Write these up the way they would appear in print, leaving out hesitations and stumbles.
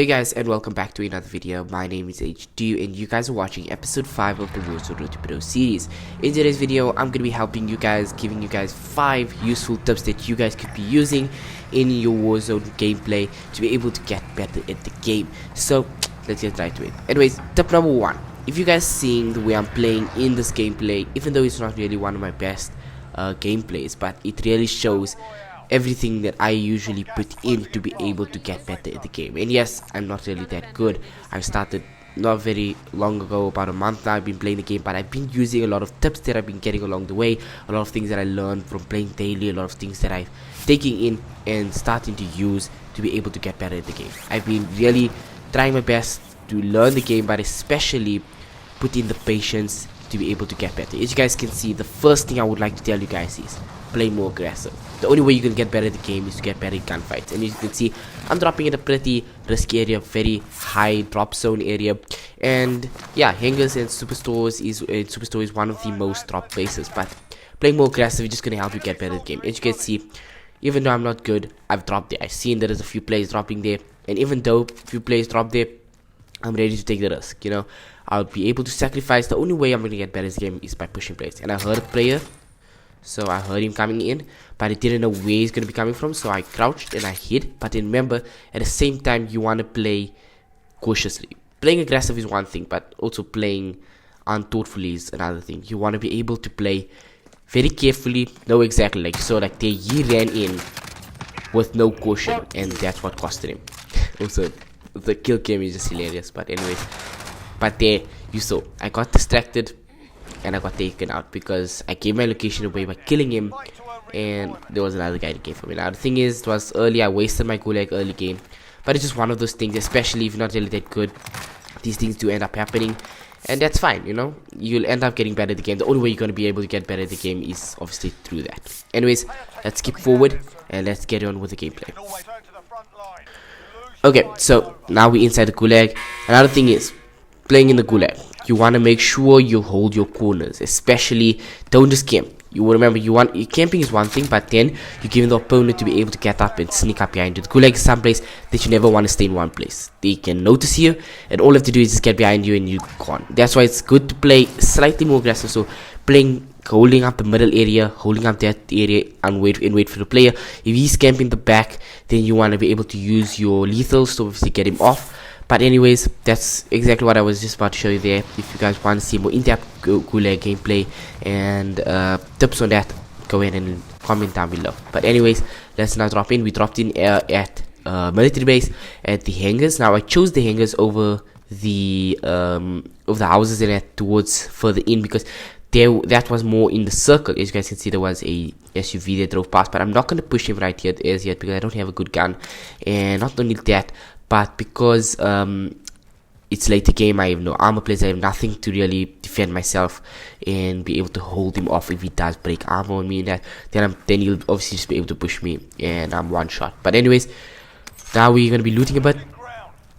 Hey guys, and welcome back to another video. My name is HD and you guys are watching episode 5 of the Warzone Road to Pro series. In today's video, I'm going to be helping you guys, giving you guys 5 useful tips that you guys could be using in your Warzone gameplay to be able to get better at the game. So, let's get right to it. Anyways, tip number 1. If you guys seeing the way I'm playing in this gameplay, even though it's not really one of my best gameplays, but it really shows everything that I usually put in to be able to get better at the game. And yes, I'm not really that good. I started not very long ago, about a month now. I've been playing the game, but I've been using a lot of tips that I've been getting along the way, a lot of things that I learned from playing daily, a lot of things that I've taken in and starting to use to be able to get better at the game. I've been really trying my best to learn the game, but especially put in the patience to be able to get better. As you guys can see, the first thing I would like to tell you guys is play more aggressive. The only way you can get better at the game is to get better at gunfights. And as you can see, I'm dropping in a pretty risky area, very high drop zone area. And yeah, hangars and superstores is one of the most drop places. But playing more aggressive is just gonna help you get better at the game. As you can see, even though I'm not good, I've dropped there. I've seen there is a few players dropping there, and even though a few players drop there, I'm ready to take the risk. You know, I'll be able to sacrifice. The only way I'm gonna get better at the game is by pushing players. And I heard a player. So I heard him coming in, but I didn't know where he's going to be coming from, so I crouched and I hid. But remember, at the same time, you want to play cautiously. Playing aggressive is one thing, but also playing unthoughtfully is another thing. You want to be able to play very carefully, know exactly, like so, like there he ran in with no caution, and that's what costed him. Also, the kill cam is just hilarious, but anyways, but there you saw, I got distracted and I got taken out because I gave my location away by killing him, and there was another guy that came for me. Now the thing is, it was early, I wasted my gulag early game, but it's just one of those things, especially if you're not really that good. These things do end up happening, and that's fine, you know, you'll end up getting better at the game. The only way you're going to be able to get better at the game is obviously through that. Anyways, let's skip forward and let's get on with the gameplay. Okay, so now we're inside the gulag. Another thing is, playing in the gulag, you want to make sure you hold your corners, especially don't just camp. You will remember, camping is one thing, but then you're giving the opponent to be able to get up and sneak up behind you. The gulag is someplace that you never want to stay in one place. They can notice you, and all you have to do is just get behind you and you're gone. That's why it's good to play slightly more aggressive. So holding up the middle area, holding up that area, and wait for the player. If he's camping the back, then you want to be able to use your lethals to obviously get him off. But anyways, that's exactly what I was just about to show you there. If you guys want to see more in-depth gulag gameplay and tips on that, go ahead and comment down below. But anyways, let's now drop in. We dropped in at military base at the hangars. Now I chose the hangars over the houses and towards further in because that was more in the circle. As you guys can see, there was a SUV that drove past, but I'm not going to push him right here as yet because I don't have a good gun. And not only that, but because it's later game, I have no armor plates, I have nothing to really defend myself and be able to hold him off if he does break armor on me, and then he'll obviously just be able to push me and I'm one shot. But anyways, now we're going to be looting a bit.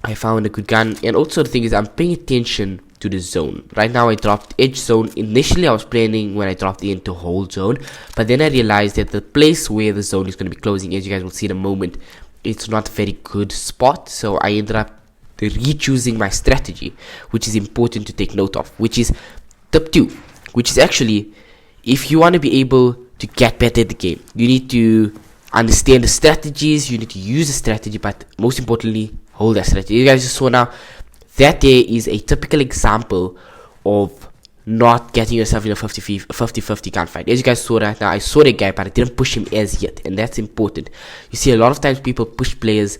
I found a good gun, and also the thing is, I'm paying attention to the zone. Right now I dropped edge zone. Initially I was planning when I dropped in to hold zone, but then I realized that the place where the zone is going to be closing, as you guys will see in a moment, it's not a very good spot. So I ended up re-choosing my strategy, which is important to take note of, which is tip 2, which is actually, if you want to be able to get better at the game, you need to understand the strategies, you need to use the strategy, but most importantly, hold that strategy. You guys just saw now that there is a typical example of not getting yourself in a 50-50 gunfight. As you guys saw right now, I saw the guy, but I didn't push him as yet, and that's important. You see, a lot of times people push players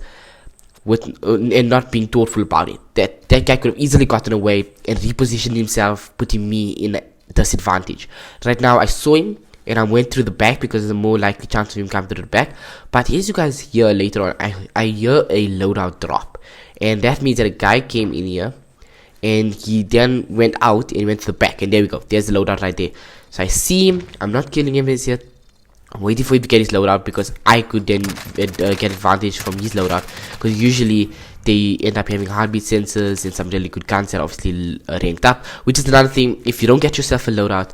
and not being thoughtful about it. That guy could have easily gotten away and repositioned himself, putting me in a disadvantage. Right now, I saw him and I went through the back because there's a more likely chance of him coming through the back. But as you guys hear later on, I hear a loadout drop, and that means that a guy came in here and he then went out and went to the back, and there we go, there's the loadout right there. So I see him, I'm not killing him as yet, I'm waiting for him to get his loadout because I could then get advantage from his loadout, because usually they end up having heartbeat sensors and some really good guns that are obviously ranked up, which is another thing. If you don't get yourself a loadout,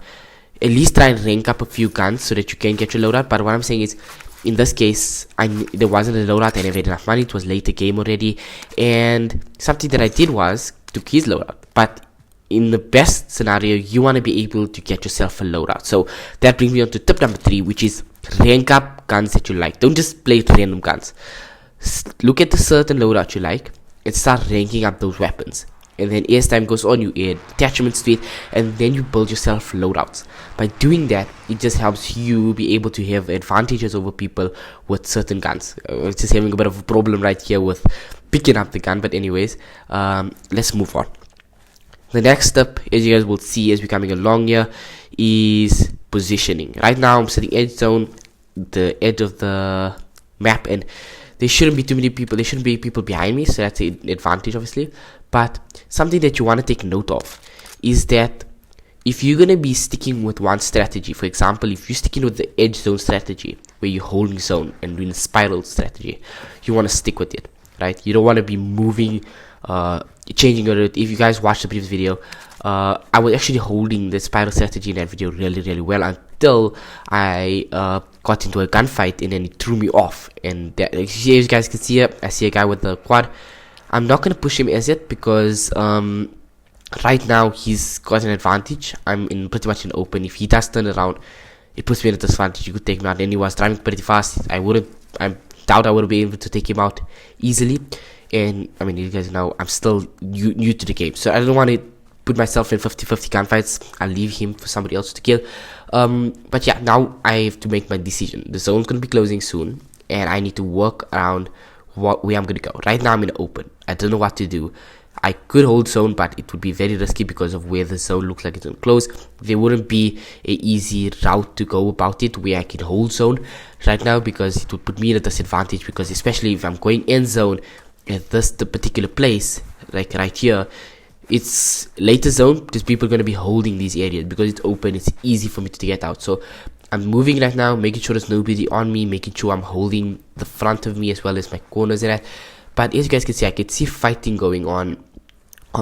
at least try and rank up a few guns so that you can get your loadout. But what I'm saying is, in this case, there wasn't a loadout. I never had enough money. It was later game already, and something that I did was took his loadout. But in the best scenario, you want to be able to get yourself a loadout. So that brings me on to tip number 3, which is rank up guns that you like. Don't just play random guns. Look at the certain loadout you like and start ranking up those weapons. And then as time goes on, you add attachments to it, and then you build yourself loadouts. By doing that, it just helps you be able to have advantages over people with certain guns. Just having a bit of a problem right here with picking up the gun, but anyways, let's move on. The next step, as you guys will see as we're coming along here, is positioning. Right now I'm setting edge zone, the edge of the map, and there shouldn't be too many people. There shouldn't be people behind me, so that's an advantage obviously. But something that you want to take note of is that if you're going to be sticking with one strategy, for example, if you're sticking with the edge zone strategy where you're holding zone and doing a spiral strategy, you want to stick with it, right? You don't want to be moving, changing your route. If you guys watched the previous video, I was actually holding the spiral strategy in that video really well until I got into a gunfight, and then it threw me off. And that, as you guys can see here, I see a guy with the quad. I'm not going to push him as yet because right now he's got an advantage. I'm in pretty much in open. If he does turn around, it puts me at a disadvantage. You could take me out, and he was driving pretty fast. I doubt I would be able to take him out easily. And I mean, you guys know I'm still new to the game, so I don't want to put myself in 50-50 gunfights. I'll leave him for somebody else to kill. But yeah, now I have to make my decision. The zone's going to be closing soon, and I need to work around where I'm going to go. Right now I'm in open. I don't know what to do. I could hold zone, but it would be very risky because of where the zone looks like it's going to close. There wouldn't be a easy route to go about it where I can hold zone right now, because it would put me at a disadvantage, because especially if I'm going end zone at the particular place, like right here, it's later zone because people are going to be holding these areas. Because it's open, it's easy for me to get out. So I'm moving right now, making sure there's nobody on me, making sure I'm holding the front of me as well as my corners and that. But as you guys can see, I can see fighting going on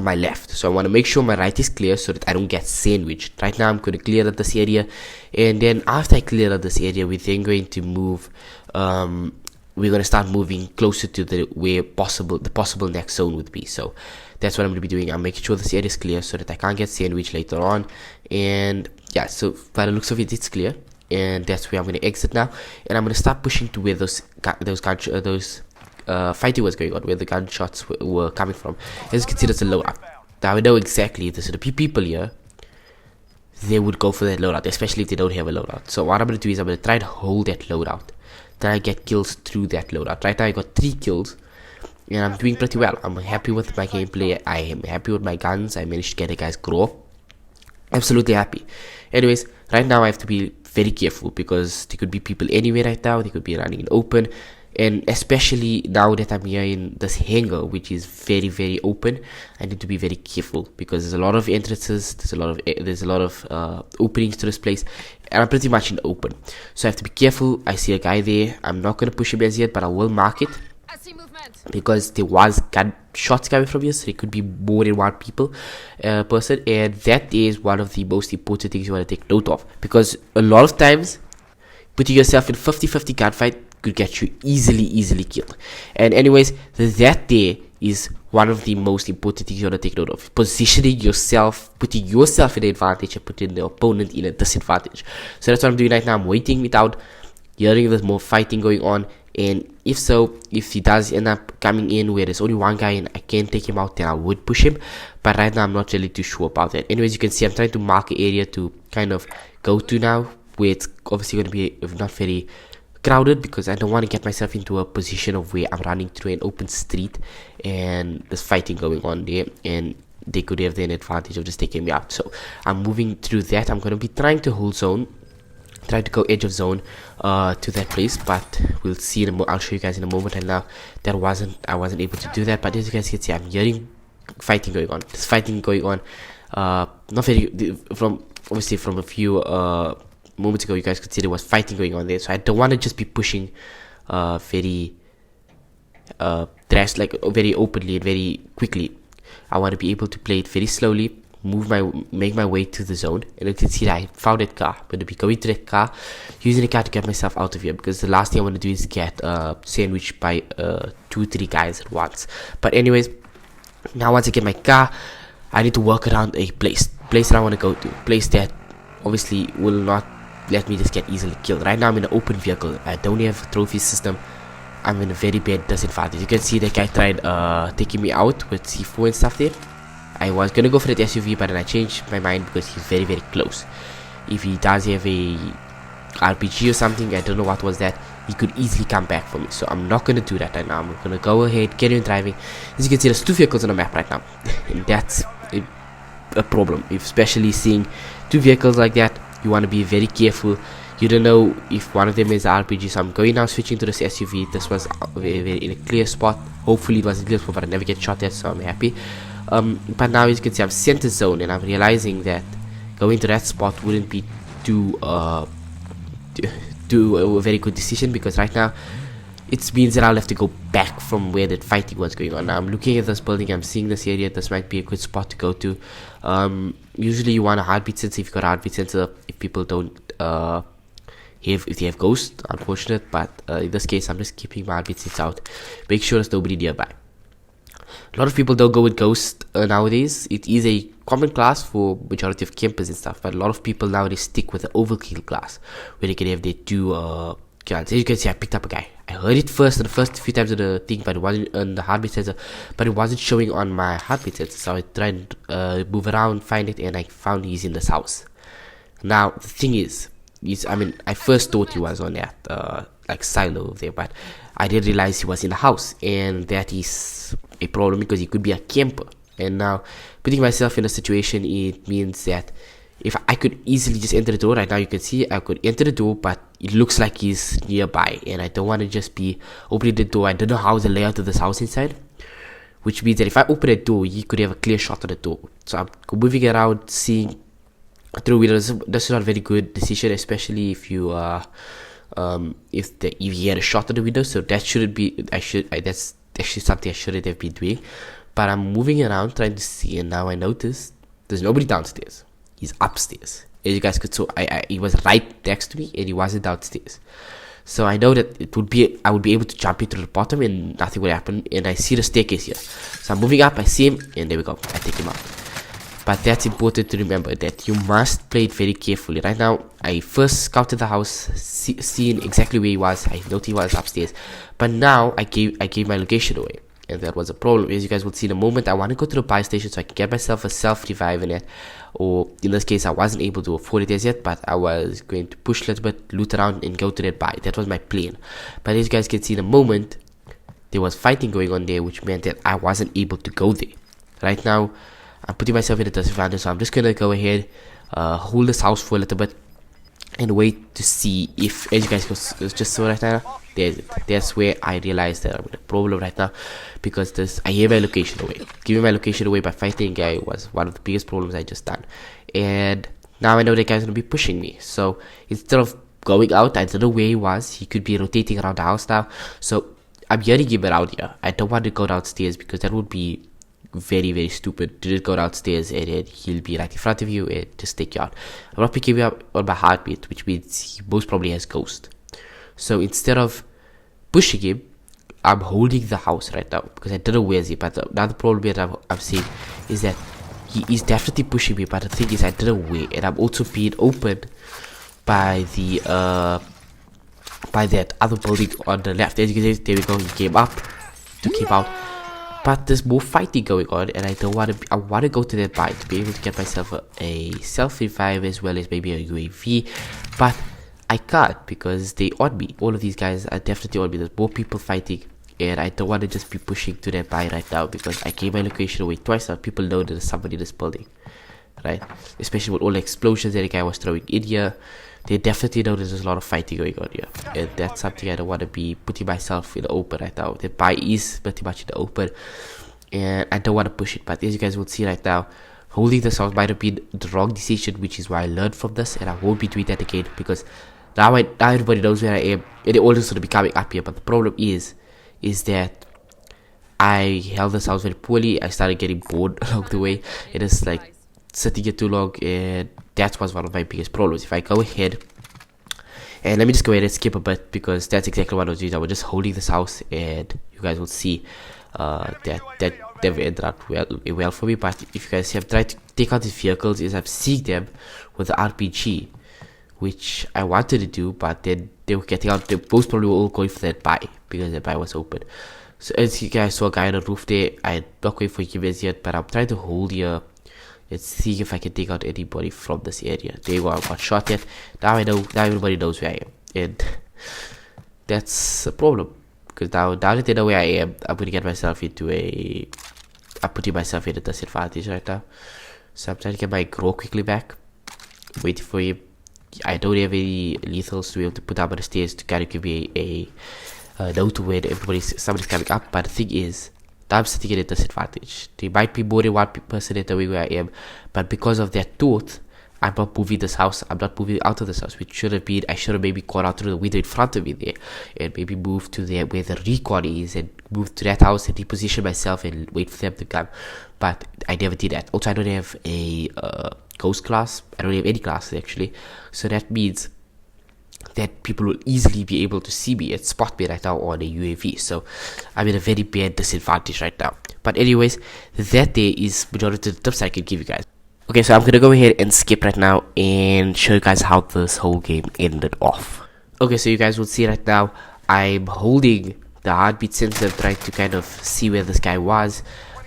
my left, so I want to make sure my right is clear so that I don't get sandwiched. Right now I'm going to clear out this area, and then after I clear out this area, we're then going to move, we're going to start moving closer to the possible next zone would be. So that's what I'm going to be doing. I'm making sure this area is clear so that I can't get sandwiched later on. And yeah, so by the looks of it, it's clear, and that's where I'm going to exit now, and I'm going to start pushing to where those fighting was going on, where the gunshots were coming from. As you can see, there's a loadout. Now I know exactly there's the people here, they would go for that loadout, especially if they don't have a loadout. So what I'm going to do is I'm going to try to hold that loadout, try to get kills through that loadout. Right now I got 3 kills, and I'm doing pretty well. I'm happy with my gameplay. I am happy with my guns. I managed to get a guy's grow. Absolutely happy. Anyways, right now I have to be very careful because there could be people anywhere right now. They could be running in open. And especially now that I'm here in this hangar, which is very open, I need to be very careful because there's a lot of entrances, there's a lot of openings to this place, and I'm pretty much in open. So I have to be careful. I see a guy there. I'm not gonna push him as yet, but I will mark it because there was gunshots coming from here, so there could be more than one person, and that is one of the most important things you want to take note of, because a lot of times putting yourself in 50-50 gunfight could get you easily killed. And anyways, that there is one of the most important things you want to take note of. Positioning yourself, putting yourself in an advantage and putting the opponent in a disadvantage. So that's what I'm doing right now. I'm waiting without hearing there's more fighting going on, and if he does end up coming in where there's only one guy and I can't take him out, then I would push him. But right now I'm not really too sure about that. Anyways, you can see I'm trying to mark an area to kind of go to now, where it's obviously going to be not very crowded, because I don't want to get myself into a position of where I'm running through an open street and there's fighting going on there, and they could have the advantage of just taking me out. So I'm moving through that. I'm going to be trying to hold zone, try to go edge of zone to that place, but we'll see. I'll show you guys in a moment. And now I wasn't able to do that, but as you guys can see, I'm hearing fighting going on. There's fighting going on, not very from a few moments ago. You guys could see there was fighting going on there, so I don't want to just be pushing very very openly and very quickly. I want to be able to play it very slowly, make my way to the zone, and you can see that I found that car. I'm gonna be going to that car, using the car to get myself out of here, because the last thing I want to do is get sandwiched by 2-3 guys at once. But anyways, now once I get my car, I need to work around a place that I want to go to, place that obviously will not let me just get easily killed. Right now I'm in an open vehicle. I don't have a trophy system. I'm in a very bad disadvantage. You can see that guy tried taking me out with C4 and stuff there. I was gonna go for that SUV, but then I changed my mind because he's very, very close. If he does have a RPG or something, I don't know what was that, he could easily come back for me. So I'm not gonna do that right now. I'm gonna go ahead, carry on driving. As you can see, there's 2 vehicles on the map right now, and that's a problem. Especially seeing 2 vehicles like that, you want to be very careful. You don't know if one of them is RPG. So I'm going now, switching to this SUV. This was very in a clear spot. Hopefully it was a clear spot, but I never get shot at, so I'm happy. But now as you can see, I'm center zone, and I'm realizing that going to that spot wouldn't be too a very good decision, because right now it means that I'll have to go back from where that fighting was going on. Now I'm looking at this building, I'm seeing this area. This might be a good spot to go to. Usually you want a heartbeat sensor if you've got a heartbeat sensor, if people don't if they have ghost. Unfortunate, but in this case I'm just keeping my heartbeat sensor out, make sure there's nobody nearby. A lot of people don't go with ghost nowadays. It is a common class for majority of campers and stuff, but a lot of people nowadays stick with the overkill class, where they can have their 2 guns. As you can see, I picked up a guy. I heard it first, the first few times of the thing, but it wasn't on the heartbeat sensor, but it wasn't showing on my heartbeat sensor. So I tried move around, find it, and I found he's in this house. Now the thing is I first thought he was on that like silo over there, but I didn't realize he was in the house, and that is a problem because he could be a camper. And now putting myself in a situation, it means that if I could easily just enter the door right now, you can see I could enter the door, but it looks like he's nearby, and I don't want to just be opening the door. I don't know how the layout of this house inside, which means that if I open the door, he could have a clear shot on the door. So I'm moving around, seeing through windows. This is not a very good decision, especially if you if you had a shot on the window. So that shouldn't be. That's actually something I shouldn't have been doing. But I'm moving around trying to see, and now I notice there's nobody downstairs. He's upstairs. As you guys could see, he was right next to me, and he wasn't downstairs. So I know that I would be able to jump into the bottom and nothing would happen. And I see the staircase here. So I'm moving up, I see him, and there we go. I take him out. But that's important to remember, that you must play it very carefully. Right now, I first scouted the house, seeing exactly where he was. I noticed he was upstairs. But now I gave my location away, and that was a problem. As you guys will see in a moment, I want to go to the buy station so I can get myself a self-revive in it. Or in this case, I wasn't able to afford it as yet, but I was going to push a little bit, loot around, and go to that buy. That was my plan. But as you guys can see in a moment, there was fighting going on there, which meant that I wasn't able to go there. Right now, I'm putting myself in a disadvantage, so I'm just gonna go ahead, hold this house for a little bit, and wait to see if, as you guys just saw right now, that's where I realized that I'm in a problem right now, because I gave my location away. Giving my location away by fighting a guy was one of the biggest problems I just done, and now I know that guy's gonna be pushing me. So instead of going out, I don't know where he was. He could be rotating around the house now. So I'm hearing him around here. I don't want to go downstairs because that would be very, very stupid to just go downstairs and then he'll be right in front of you and just take you out. I'm not picking him up on my heartbeat, which means he most probably has ghost. So instead of pushing him, I'm holding the house right now because I don't know where is he. But another problem that I'm seeing is that he is definitely pushing me, but the thing is I don't know where, and I'm also being opened by that other building on the left. As you can see, there we go, he came up, took him out. But there's more fighting going on, and I don't want to. I want to go to that buy to be able to get myself a self-revive as well as maybe a UAV, but I can't because they on me. All of these guys are definitely on me. There's more people fighting, and I don't want to just be pushing to that buy right now because I gave my location away twice now. People know that there's somebody in this building, right? Especially with all the explosions that the guy was throwing in here. They definitely know there's a lot of fighting going on here, and that's something I don't want to be putting myself in the open right now. The buy is pretty much in the open, and I don't want to push it. But as you guys will see right now, holding this house might have been the wrong decision, which is why I learned from this, and I won't be doing that again because now everybody knows where I am, and they all just going to be coming up here. But the problem is that I held this house very poorly. I started getting bored along the way. It is like sitting here too long, and that was one of my biggest problems. If I go ahead, and let me just go ahead and skip a bit, because that's exactly what I was doing. I was just holding this house, and you guys will see that never ended up well for me. But if you guys have tried to take out these vehicles, is I've seen them with the RPG, which I wanted to do, but then they were getting out. They most probably were all going for that buy, because that buy was open. So as you guys saw a guy on the roof there, I'm not going for him as yet, but I'm trying to hold here. Let's see if I can take out anybody from this area. There you go, I got shot at. Now I know, now everybody knows where I am. And that's a problem. Because now that they know where I am, I'm going to get myself into I'm putting myself in a disadvantage right now. So I'm trying to get my grow quickly back. Waiting for him. I don't have any lethals to be able to put up on the stairs to kind of give me a note to where somebody's coming up. But the thing is, I'm sitting at a disadvantage. There might be more than one person at the way where I am, but because of that thought, I'm not moving this house. I'm not moving out of this house, which should have been. I should have maybe gone out through the window in front of me there, and maybe moved to there where the recon is, and moved to that house and reposition myself and wait for them to come. But I never did that. Also, I don't have a ghost class. I don't have any classes actually, so that means that people will easily be able to see me and spot me right now on a UAV. So I'm in a very bad disadvantage right now. But anyways, that there is majority of the tips I can give you guys. Okay, so I'm gonna go ahead and skip right now and show you guys how this whole game ended off. Okay, so you guys will see right now I'm holding the heartbeat sensor, trying to kind of see where this guy was.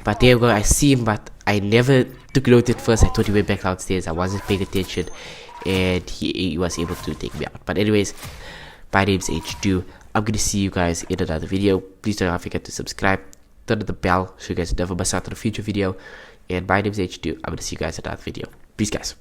But there you go, I see him, but I never took note at first. I thought he went back downstairs. I wasn't paying attention, and he was able to take me out. But anyways, my name's H2. I'm gonna see you guys in another video. Please don't forget to subscribe, turn on the bell so you guys never miss out on a future video. And my name's H2. I'm gonna see you guys in another video. Peace, guys.